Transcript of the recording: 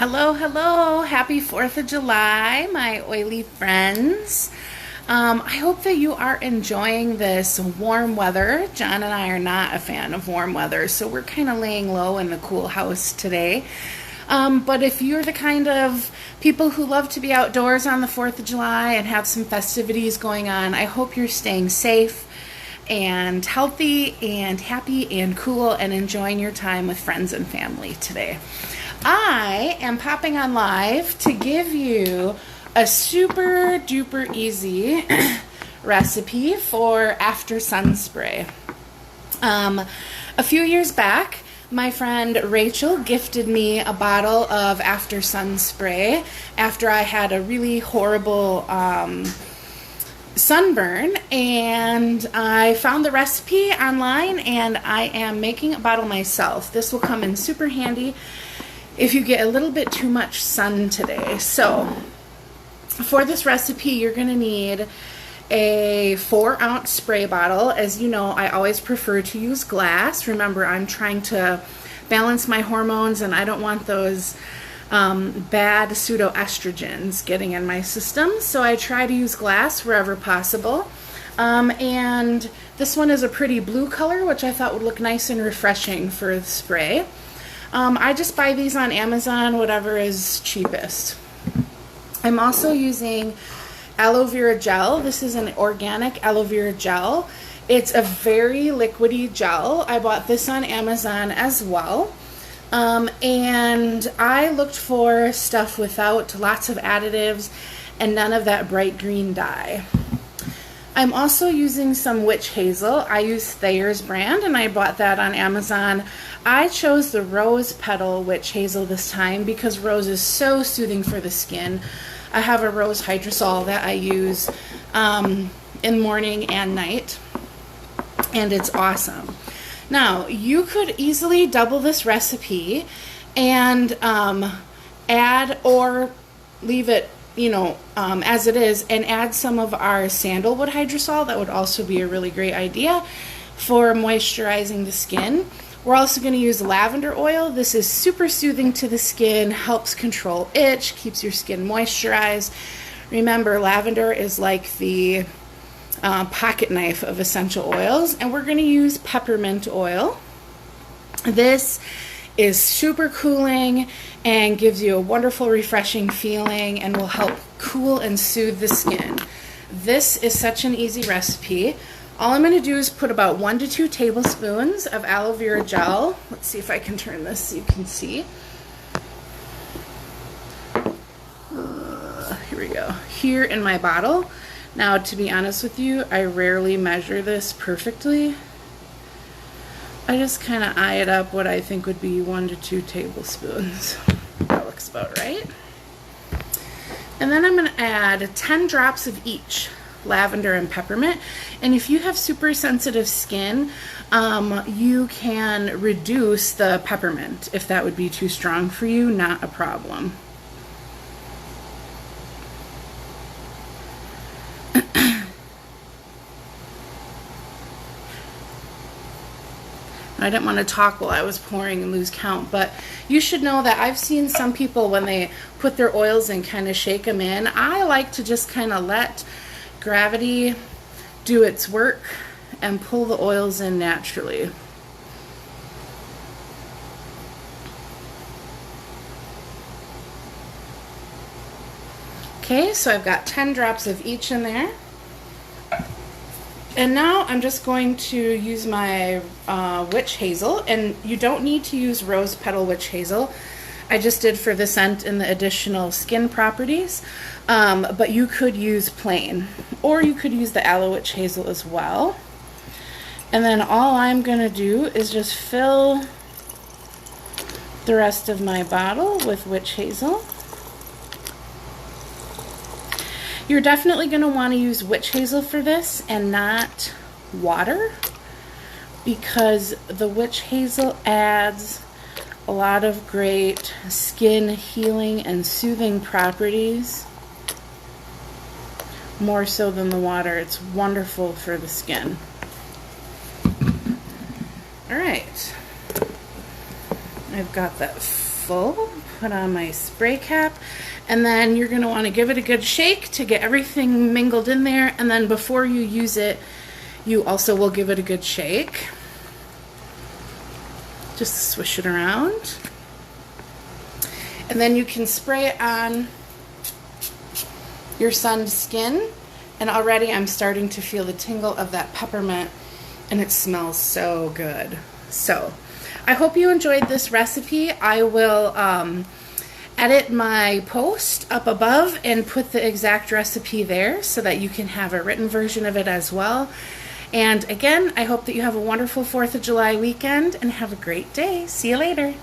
Hello, hello. Happy 4th of July, my oily friends. I hope that you are enjoying this warm weather. John and I are not a fan of warm weather, so we're kind of laying low in the cool house today. But if you're the kind of people who love to be outdoors on the 4th of July and have some festivities going on, I hope you're staying safe and healthy and happy and cool and enjoying your time with friends and family today. I am popping on live to give you a super duper easy recipe for after sun spray. A few years back, my friend Rachel gifted me a bottle of after sun spray after I had a really horrible sunburn, and I found the recipe online and I am making a bottle myself. This will come in super handy if you get a little bit too much sun today. So for this recipe, you're going to need a 4-ounce spray bottle. As you know, I always prefer to use glass. Remember, I'm trying to balance my hormones and I don't want those bad pseudoestrogens getting in my system, so I try to use glass wherever possible. And this one is a pretty blue color, which I thought would look nice and refreshing for the spray. I just buy these on Amazon, whatever is cheapest. I'm also using aloe vera gel. This is an organic aloe vera gel. It's a very liquidy gel. I bought this on Amazon as well. And I looked for stuff without lots of additives and none of that bright green dye. I'm also using some witch hazel. I use Thayer's brand and I bought that on Amazon. I chose the rose petal witch hazel this time because rose is so soothing for the skin. I have a rose hydrosol that I use in morning and night, and it's awesome. Now, you could easily double this recipe and add or leave it, as it is, and add some of our sandalwood hydrosol. That would also be a really great idea for moisturizing the skin. We're also going to use lavender oil. This is super soothing to the skin, helps control itch, keeps your skin moisturized. Remember, lavender is like the pocket knife of essential oils. And we're going to use peppermint oil. This is super cooling and gives you a wonderful refreshing feeling and will help cool and soothe the skin. This is such an easy recipe. All I'm going to do is put about 1 to 2 tablespoons of aloe vera gel. Let's see if I can turn this so you can see. Here we go. Here in my bottle. Now, to be honest with you, I rarely measure this perfectly. I just kind of eye it up what I think would be 1 to 2 tablespoons. That looks about right. And then I'm going to add 10 drops of each, lavender and peppermint. And if you have super sensitive skin, you can reduce the peppermint if that would be too strong for you. Not a problem. I didn't want to talk while I was pouring and lose count, but you should know that I've seen some people when they put their oils in kind of shake them in. I like to just kind of let gravity do its work and pull the oils in naturally. Okay, so I've got 10 drops of each in there. And now I'm just going to use my witch hazel, and you don't need to use rose petal witch hazel. I just did for the scent and the additional skin properties, but you could use plain, or you could use the aloe witch hazel as well. And then all I'm going to do is just fill the rest of my bottle with witch hazel. You're definitely going to want to use witch hazel for this and not water, because the witch hazel adds a lot of great skin healing and soothing properties, more so than the water. It's wonderful for the skin. All right, I've got that full. Put on my spray cap, and then you're going to want to give it a good shake to get everything mingled in there, and then before you use it, you also will give it a good shake. Just swish it around. And then you can spray it on your sunned skin, and already I'm starting to feel the tingle of that peppermint, and it smells so good. So I hope you enjoyed this recipe. I will edit my post up above and put the exact recipe there so that you can have a written version of it as well. And again, I hope that you have a wonderful 4th of July weekend and have a great day. See you later.